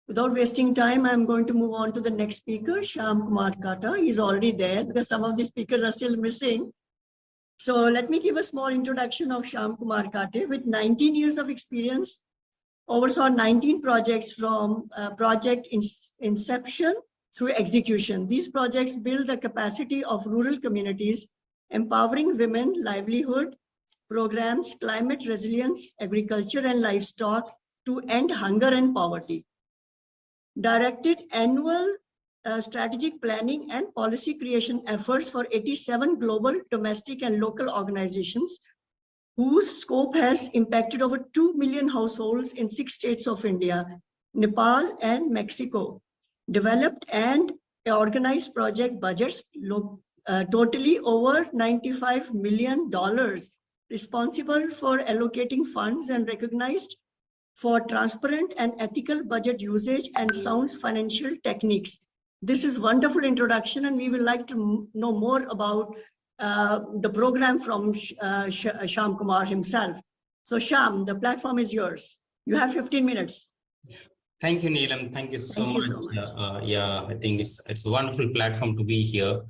Without wasting time, I'm going to move on to the next speaker, Shyam Kumar Kata. He's already there because some of the speakers are still missing. So let me give a small introduction of Shyam Kumar Kate. With 19 years of experience, oversaw 19 projects from project inception through execution. These projects build the capacity of rural communities, empowering women, livelihood programs, climate resilience, agriculture and livestock to end hunger and poverty. Directed annual strategic planning and policy creation efforts for 87 global, domestic and local organizations whose scope has impacted over 2 million households in 6 states of India, Nepal and Mexico. Developed and organized project budgets totally over $95 million, responsible for allocating funds and recognized for transparent and ethical budget usage and sound financial techniques. This is wonderful introduction, and we would like to know more about the program from Shyam Kumar himself. So Shyam, the platform is yours. You have 15 minutes. Thank you, Neelam. Thank you so much. Yeah, I think it's a wonderful platform to be here.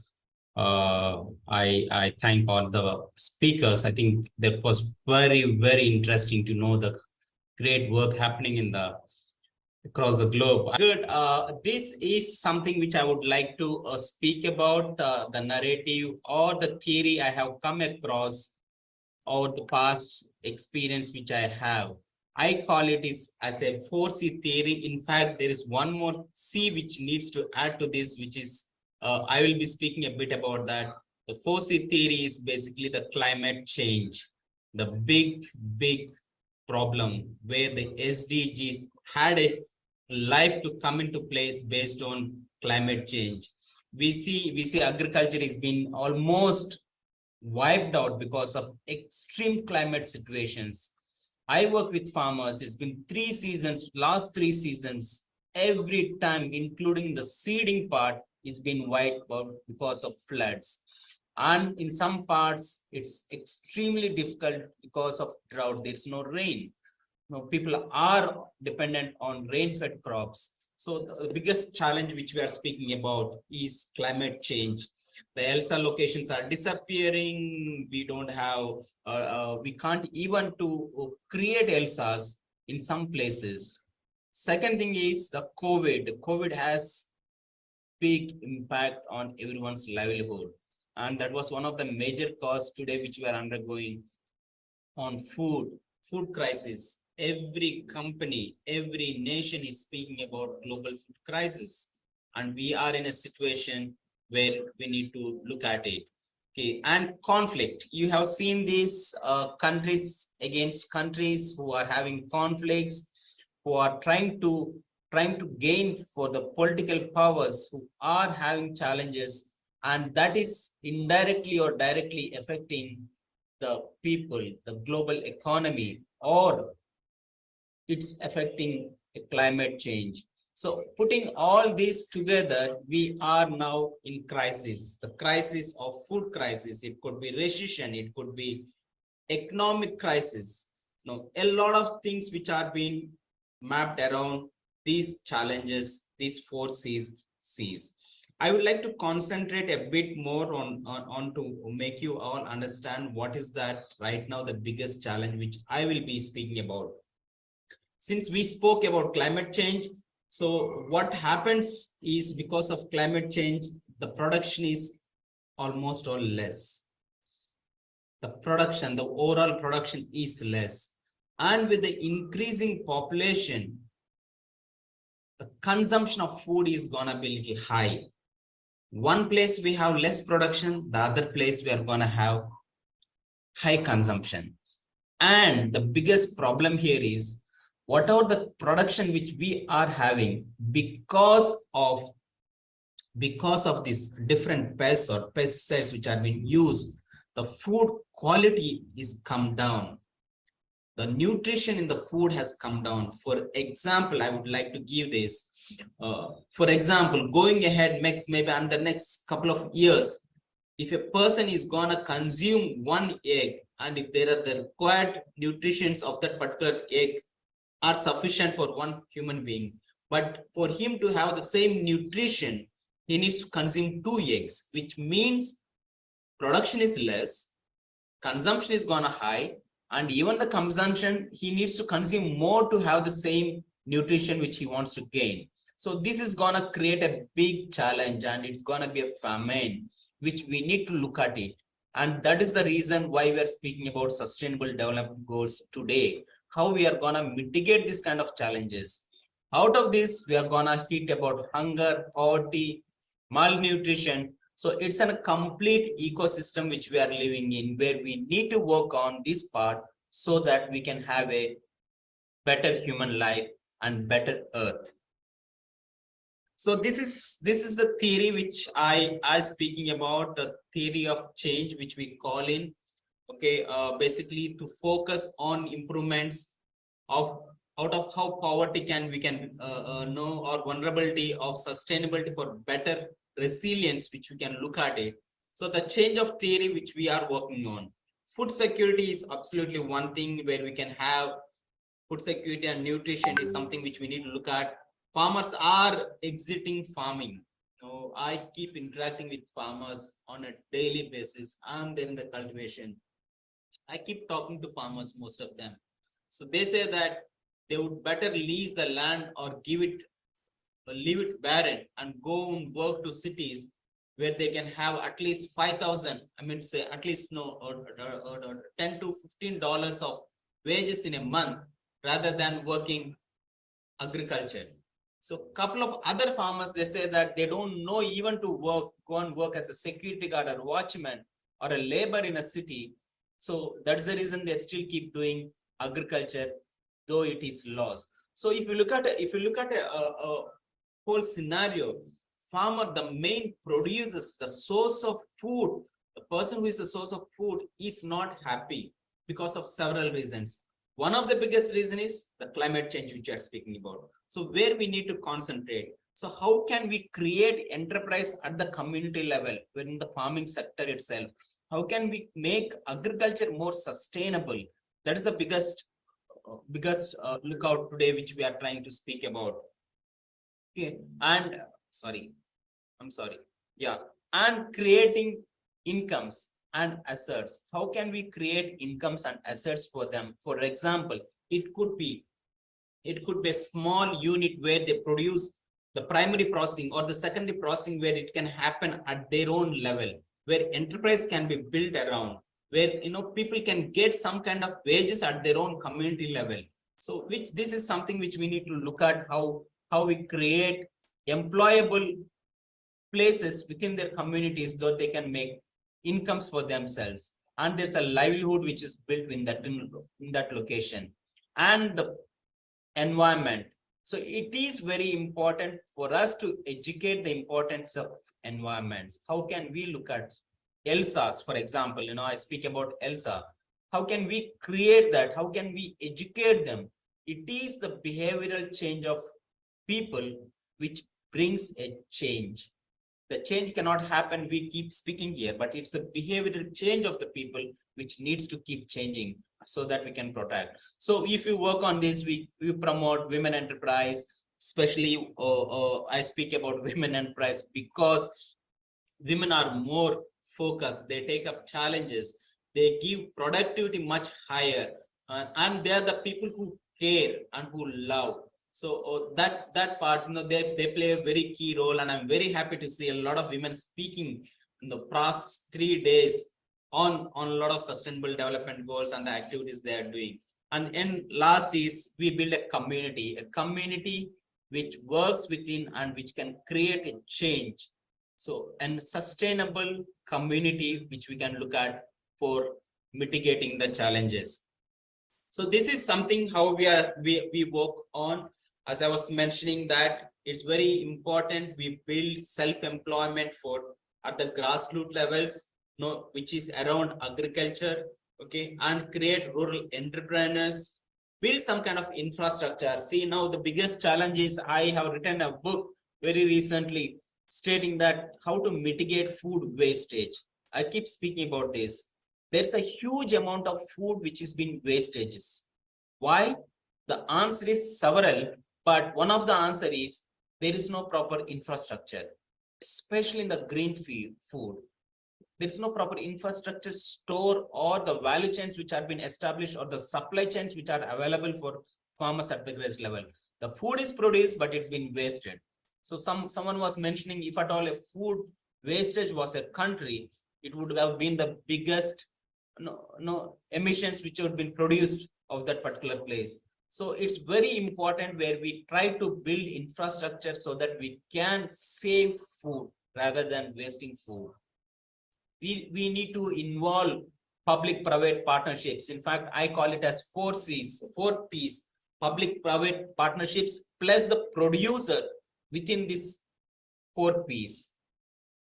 I thank all the speakers. I think that was very, very interesting to know the great work happening in across the globe. Good. This is something which I would like to speak about, the narrative or the theory I have come across over the past experience which I have. I call it as a 4C theory. In fact, there is one more C which needs to add to this, which is, I will be speaking a bit about that. The 4C theory is basically the climate change, the big problem where the SDGs had a life to come into place based on climate change. We see agriculture is being almost wiped out because of extreme climate situations. I work with farmers. It's been 3 seasons, last 3 seasons, every time, including the seeding part, is been wiped out because of floods. And in some parts, it's extremely difficult because of drought. There's no rain. People are dependent on rain-fed crops. So the biggest challenge which we are speaking about is climate change. The ELSA locations are disappearing. We don't have, we can't even to create ELSAs in some places. Second thing is the COVID. COVID has big impact on everyone's livelihood. And that was one of the major causes today which we are undergoing on food crisis. Every company, every nation is speaking about global food crisis. And we are in a situation where we need to look at it. Okay, and conflict. You have seen these countries against countries who are having conflicts, who are trying to gain for the political powers, who are having challenges, and that is indirectly or directly affecting the people, the global economy, or it's affecting climate change. So putting all this together, we are now in crisis, the crisis of food crisis. It could be recession, it could be economic crisis. A lot of things which are being mapped around these challenges, these 4 C's. I would like to concentrate a bit more on to make you all understand what is that right now the biggest challenge which I will be speaking about. Since we spoke about climate change, so what happens is because of climate change, the production is almost all less. The production, the overall production is less. And with the increasing population, the consumption of food is gonna be a little high. One place we have less production, the other place we are gonna have high consumption. And the biggest problem here is whatever the production which we are having, because of these different pests or pesticides which are being used, the food quality is come down. The nutrition in the food has come down. For example, I would like to give this. For example, going ahead maybe in the next couple of years, if a person is gonna consume 1 egg, and if there are the required nutrients of that particular egg are sufficient for 1 human being, But for him to have the same nutrition, he needs to consume 2 eggs, which means production is less, consumption is gonna high, and even the consumption, he needs to consume more to have the same nutrition which he wants to gain. So this is gonna create a big challenge, and it's gonna be a famine, which we need to look at it. And that is the reason why we are speaking about sustainable development goals today, how we are gonna mitigate this kind of challenges. Out of this, we are gonna hit about hunger, poverty, malnutrition. So it's a complete ecosystem which we are living in, where we need to work on this part so that we can have a better human life and better earth. So this is the theory which I speaking about, the theory of change, which we call in, okay, basically to focus on improvements of out of how poverty we can know, or vulnerability of sustainability for better resilience, which we can look at it. So the change of theory which we are working on, food security is absolutely one thing where we can have food security, and nutrition is something which we need to look at. Farmers are exiting farming. So I keep interacting with farmers on a daily basis. I'm there in the cultivation. I keep talking to farmers, most of them. So they say that they would better lease the land or leave it barren and go and work to cities where they can have at least 5,000, I mean, say at least or $10 to $15 of wages in a month, rather than working agriculture. So a couple of other farmers, they say that they don't know even to go and work as a security guard or watchman or a labor in a city. So that's the reason they still keep doing agriculture, though it is lost. So if you look at a whole scenario, farmer, the main producers, the source of food, the person who is the source of food is not happy because of several reasons. One of the biggest reason is the climate change which you are speaking about. So where we need to concentrate. So how can we create enterprise at the community level within the farming sector itself? How can we make agriculture more sustainable? That is the biggest lookout today, which we are trying to speak about. Okay, and I'm sorry. Yeah, and creating incomes and assets. How can we create incomes and assets for them? For example, it could be a small unit where they produce the primary processing or the secondary processing, where it can happen at their own level, where enterprise can be built around, where people can get some kind of wages at their own community level. So this is something which we need to look at, how we create employable places within their communities, so they can make incomes for themselves, and there's a livelihood which is built in that location. And the environment. So it is very important for us to educate the importance of environments. How can we look at ELSAs, for example? I speak about ELSA. How can we create that? How can we educate them? It is the behavioral change of people which brings a change. The change cannot happen, we keep speaking here, but it's the behavioral change of the people which needs to keep changing, so that we can protect. So if you work on this, we promote women enterprise, especially I speak about women enterprise because women are more focused, they take up challenges, they give productivity much higher, and they are the people who care and who love. So that part, they play a very key role, and I'm very happy to see a lot of women speaking in the past 3 days on a lot of sustainable development goals and the activities they are doing. And last is, we build a community which works within and which can create a change. So, and sustainable community which we can look at for mitigating the challenges. So this is something how we work on. As I was mentioning, that it's very important we build self-employment at the grassroots levels, which is around agriculture, okay, and create rural entrepreneurs, build some kind of infrastructure. See, now the biggest challenge is, I have written a book very recently stating that how to mitigate food wastage. I keep speaking about this. There's a huge amount of food which is being wastages. Why? The answer is several, But one of the answer is there is no proper infrastructure, especially in the green food. There is no proper infrastructure, store, or the value chains which have been established, or the supply chains which are available for farmers at the grass level. The food is produced, but it's been wasted. So someone was mentioning, if at all a food wastage was a country, it would have been the biggest emissions which would have been produced of that particular place. So it's very important where we try to build infrastructure so that we can save food rather than wasting food. We need to involve public-private partnerships. In fact, I call it as 4 Cs, 4 Ps, public-private partnerships plus the producer within this 4 Ps.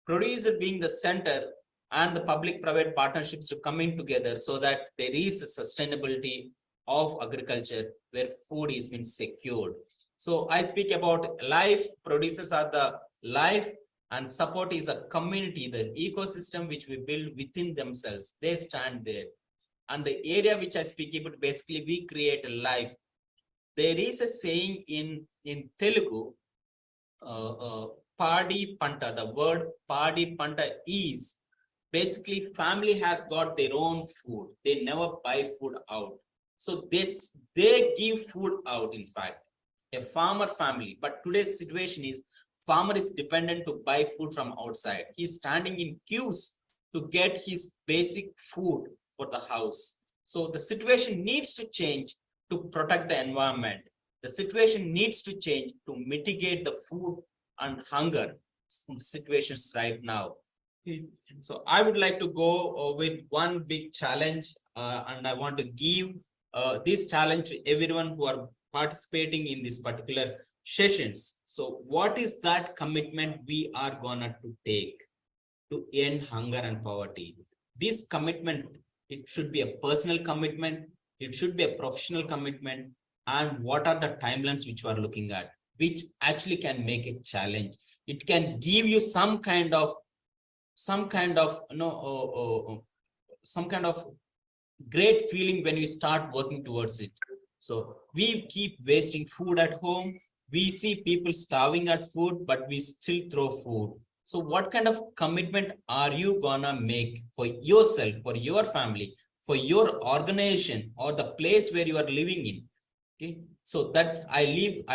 Producer being the center and the public-private partnerships to come in together so that there is a sustainability of agriculture where food is being secured. So I speak about life, producers are the life, and support is a community, the ecosystem which we build within themselves. They stand there. And the area which I speak about, basically we create a life. There is a saying in Telugu, Padi Panta, the word Padi Panta is basically family has got their own food. They never buy food out. So they give food out, in fact, a farmer family. But today's situation is farmer is dependent to buy food from outside. He's standing in queues to get his basic food for the house. So the situation needs to change to protect the environment. The situation needs to change to mitigate the food and hunger situations right now. So I would like to go with one big challenge, and I want to give this challenge to everyone who are participating in this particular sessions. So what is that commitment we are gonna to take to end hunger and poverty? This commitment, it should be a personal commitment, it should be a professional commitment, and what are the timelines which we are looking at, which actually can make a challenge. It can give you some kind of great feeling when you start working towards it. So we keep wasting food at home. We see people starving at food, but we still throw food. So what kind of commitment are you gonna make for yourself, for your family, for your organization, or the place where you are living in? Okay, so that's I leave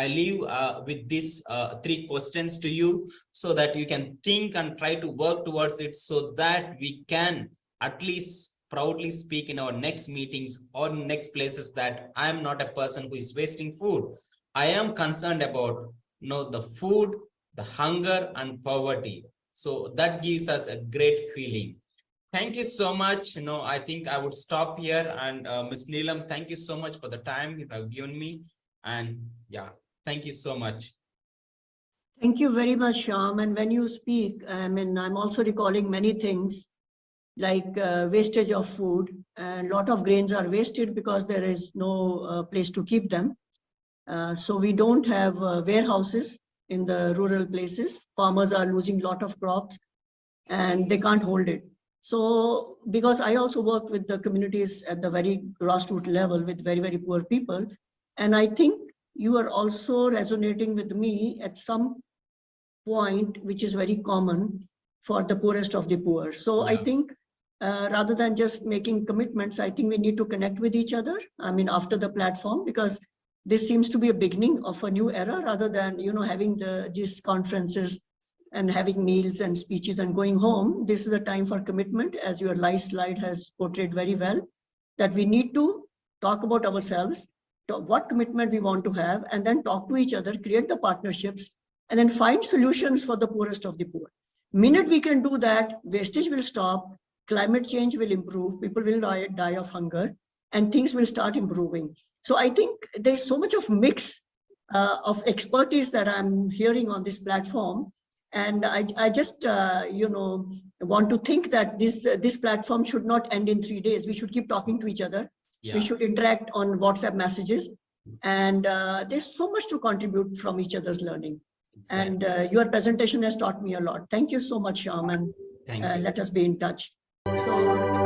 with these 3 questions to you, so that you can think and try to work towards it, so that we can at least proudly speak in our next meetings or next places that I am not a person who is wasting food. I am concerned about the food, the hunger and poverty. So that gives us a great feeling. Thank you so much. I think I would stop here, and Ms. Neelam, thank you so much for the time you have given me. And yeah, thank you so much. Thank you very much, Shyam. And when you speak, I'm also recalling many things like wastage of food, and a lot of grains are wasted because there is no place to keep them. So we don't have warehouses in the rural places. Farmers are losing a lot of crops and they can't hold it. So because I also work with the communities at the very grassroots level with very, very poor people. And I think you are also resonating with me at some point, which is very common for the poorest of the poor. So yeah. I think rather than just making commitments, I think we need to connect with each other. After the platform, because this seems to be a beginning of a new era, rather than having these conferences and having meals and speeches and going home. This is the time for commitment, as your last slide has portrayed very well, that we need to talk about ourselves, what commitment we want to have, and then talk to each other, create the partnerships, and then find solutions for the poorest of the poor. Minute we can do that, wastage will stop, climate change will improve, people will die of hunger, and things will start improving. So I think there's so much of mix of expertise that I'm hearing on this platform. And I just, want to think that this platform should not end in 3 days. We should keep talking to each other. Yeah. We should interact on WhatsApp messages. And there's so much to contribute from each other's learning. Exactly. And your presentation has taught me a lot. Thank you so much, Shyam. And let us be in touch. So.